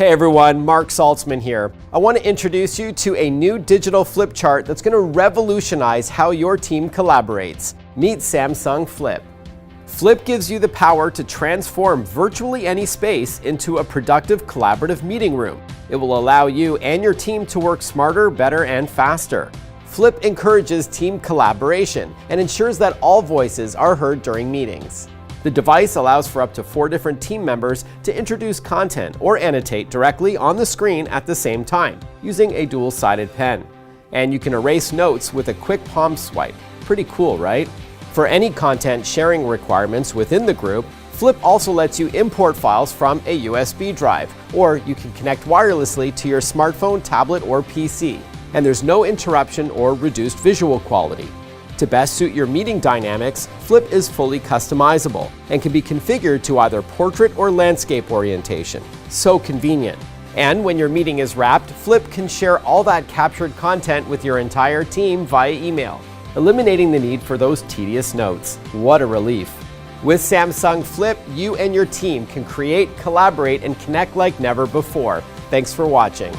Hey everyone, Marc Saltzman here. I want to introduce you to a new digital flip chart that's going to revolutionize how your team collaborates. Meet Samsung Flip. Flip gives you the power to transform virtually any space into a productive collaborative meeting room. It will allow you and your team to work smarter, better, and faster. Flip encourages team collaboration and ensures that all voices are heard during meetings. The device allows for up to 4 different team members to introduce content or annotate directly on the screen at the same time, using a dual-sided pen. And you can erase notes with a quick palm swipe. Pretty cool, right? For any content sharing requirements within the group, Flip also lets you import files from a USB drive, or you can connect wirelessly to your smartphone, tablet, or PC. And there's no interruption or reduced visual quality. To best suit your meeting dynamics, Flip is fully customizable and can be configured to either portrait or landscape orientation. So convenient. And when your meeting is wrapped, Flip can share all that captured content with your entire team via email, eliminating the need for those tedious notes. What a relief. With Samsung Flip, you and your team can create, collaborate, and connect like never before. Thanks for watching.